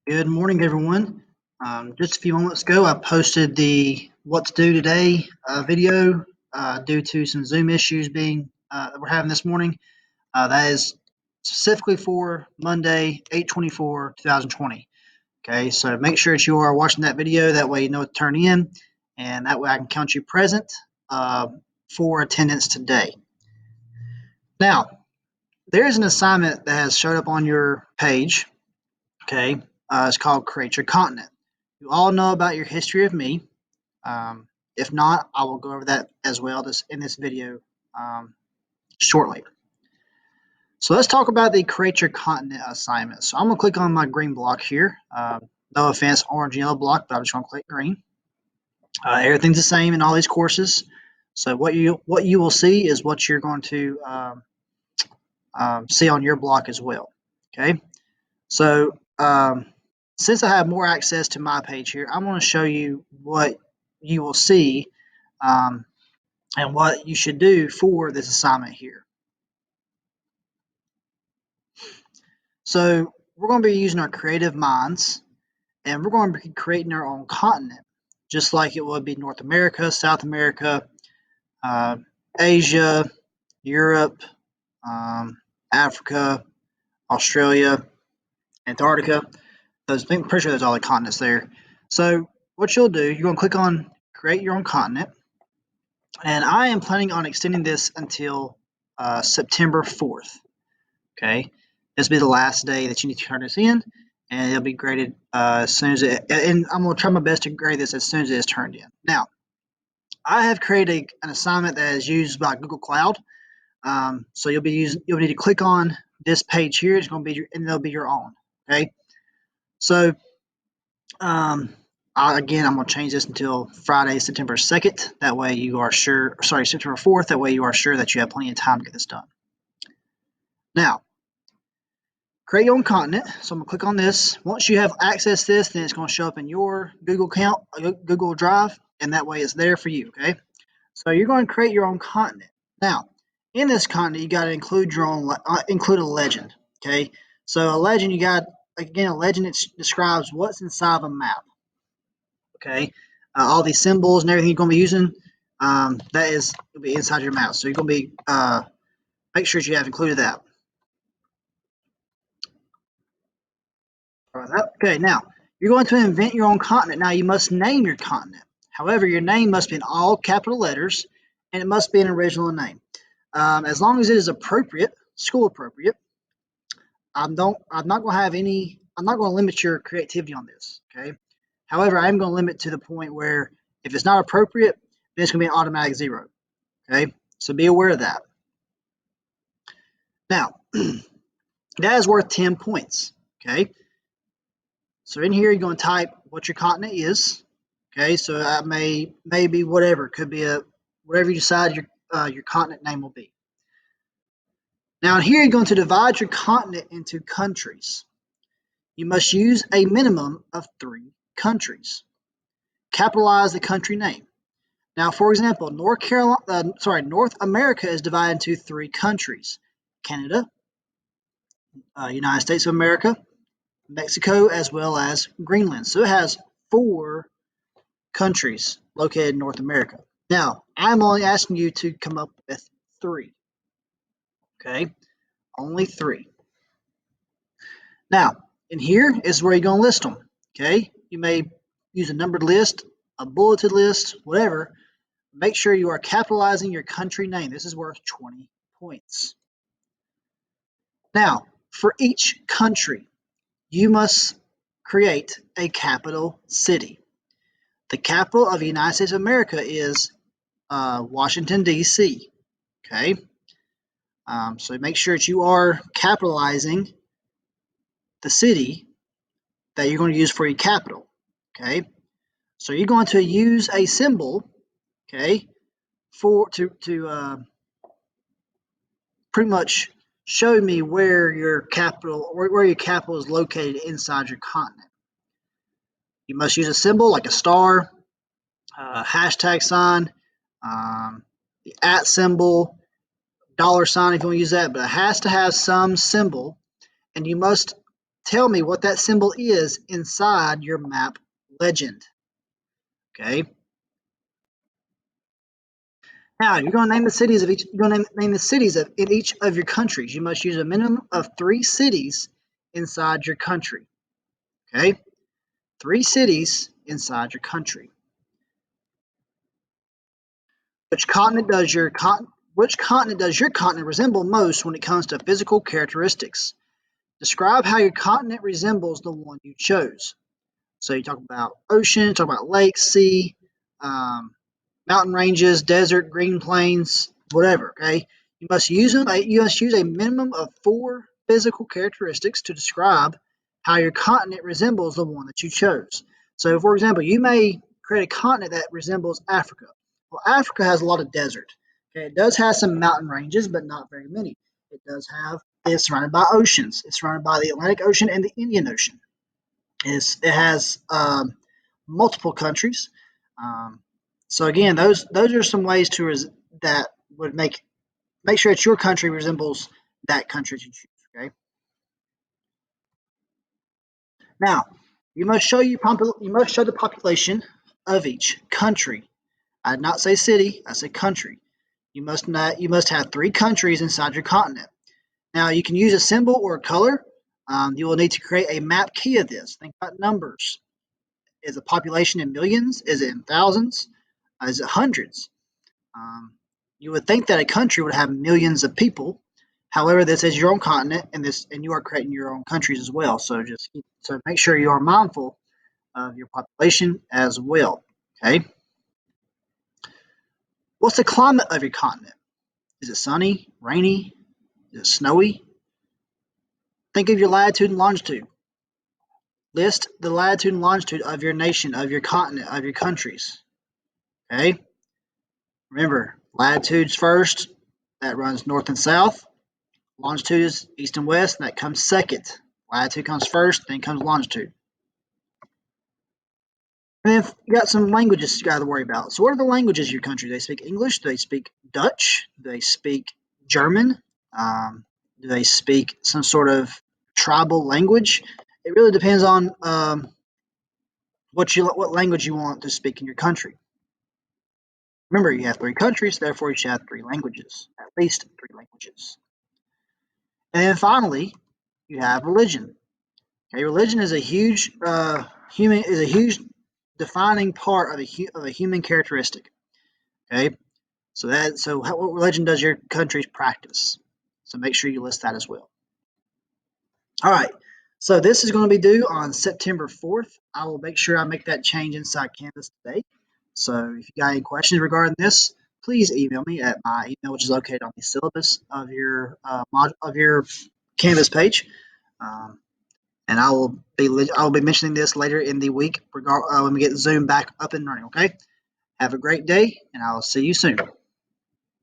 Good morning, everyone. Just a few moments ago, I posted the what to do today video due to some Zoom issues that we're having this morning. That is specifically for Monday, 8/24/2020. Okay, so make sure that you are watching that video. That way, you know what to turn in, and that way I can count you present uh, for attendance today. Now, there is an assignment that has showed up on your page. Okay, it's called Create Your Continent. You all know about your history of me. If not, I will go over that as well in this video shortly. So let's talk about the Create Your Continent assignment. So I'm going to click on my green block here. No offense, orange and yellow block, but I'm just going to click green. Everything's the same in all these courses. So what you will see is what you're going to see on your block as well. Okay. So since I have more access to my page here, I'm going to show you what you will see and what you should do for this assignment here. So we're going to be using our creative minds, and we're going to be creating our own continent, just like it would be North America, South America, Asia, Europe, Africa, Australia, Antarctica. I'm pretty sure there's all the continents there. So what you'll do, you're going to click on Create Your Own Continent, and I am planning on extending this until September 4th. Okay, this will be the last day that you need to turn this in, and it'll be graded as soon as and I'm going to try my best to grade this as soon as it is turned in. Now, I have created an assignment that is used by Google Cloud. So you'll need to click on this page here. It's going to be and it'll be your own. Okay, so again, I'm going to change this until Friday, September 2nd. That way you are sure. Sorry, September 4th. That way you are sure that you have plenty of time to get this done. Now, create your own continent. So I'm going to click on this. Once you have access to this, then it's going to show up in your Google Google Drive, and that way it's there for you. Okay. So you're going to create your own continent. Now, in this continent, you got to include include a legend. Okay. So a legend, you got again a legend that describes what's inside of a map. Okay. All these symbols and everything you're going to be using, that will be inside your map. So you're going to be make sure that you have included that. Okay, now you're going to invent your own continent. Now you must name your continent. However, your name must be in all capital letters, and it must be an original name. As long as it is appropriate, school appropriate. I'm not going to have any. I'm not going to limit your creativity on this. Okay. However, I am going to limit to the point where if it's not appropriate, then it's going to be an automatic 0. Okay. So be aware of that. Now, that is worth 10 points. Okay. So in here, you're going to type what your continent is. Okay, so that may be whatever. It could be whatever you decide your continent name will be. Now in here, you're going to divide your continent into countries. You must use a minimum of 3 countries. Capitalize the country name. Now, for example, North America is divided into 3 countries: Canada, United States of America, Mexico, as well as Greenland. So it has 4 countries located in North America. Now, I'm only asking you to come up with 3. Okay, only 3. Now, in here is where you're going to list them. Okay, you may use a numbered list, a bulleted list, whatever. Make sure you are capitalizing your country name. This is worth 20 points. Now, for each country, you must create a capital city. The capital of the United States of America is Washington, D.C. Okay, so make sure that you are capitalizing the city that you're going to use for your capital. Okay, so you're going to use a symbol, okay, to pretty much show me where your capital is located inside your continent. You must use a symbol like a star, hashtag sign, the @ symbol, $ sign if you want to use that, but it has to have some symbol, and you must tell me what that symbol is inside your map legend. Okay. Now you're going to name the cities of each. You're going to name the cities in each of your countries. You must use a minimum of 3 cities inside your country. Okay, 3 cities inside your country. Which continent does your continent resemble most when it comes to physical characteristics? Describe how your continent resembles the one you chose. So you talk about ocean, talk about lake, sea, um, mountain ranges, desert, green plains, whatever. Okay, you must use a minimum of 4 physical characteristics to describe how your continent resembles the one that you chose. So, for example, you may create a continent that resembles Africa. Well, Africa has a lot of desert. Okay, it does have some mountain ranges, but not very many. It's surrounded by oceans. It's surrounded by the Atlantic Ocean and the Indian Ocean. It has multiple countries. Um, so again, those are some ways that would make sure that your country resembles that country you choose. Okay. Now, you must show the population of each country. I did not say city. I said country. You must have 3 countries inside your continent. Now, you can use a symbol or a color. You will need to create a map key of this. Think about numbers. Is the population in millions? Is it in thousands? Is it hundreds? Um, you would think that a country would have millions of people. However, this is your own continent, and you are creating your own countries as well. So make sure you are mindful of your population as well. Okay. What's the climate of your continent? Is it sunny, rainy? Is it snowy? Think of your latitude and longitude. List the latitude and longitude of your nation, of your continent, of your countries. Okay. Remember, latitude's first. That runs north and south. Longitude is east and west, and that comes second. Latitude comes first, then comes longitude. And then you got some languages you got to worry about. So, what are the languages of your country? Do they speak English? Do they speak Dutch? Do they speak German? Do they speak some sort of tribal language? It really depends on what language you want to speak in your country. Remember, you have 3 countries, therefore you should have 3 languages, at least 3 languages. And then finally, you have religion. Okay, religion is a huge defining part of a human characteristic. Okay, what religion does your country practice? So make sure you list that as well. All right. So this is going to be due on September 4th. I will make sure I make that change inside Canvas today. So if you got any questions regarding this, please email me at my email, which is located on the syllabus of your Canvas page. And I will be mentioning this later in the week when we get Zoom back up and running. Okay. Have a great day, and I'll see you soon.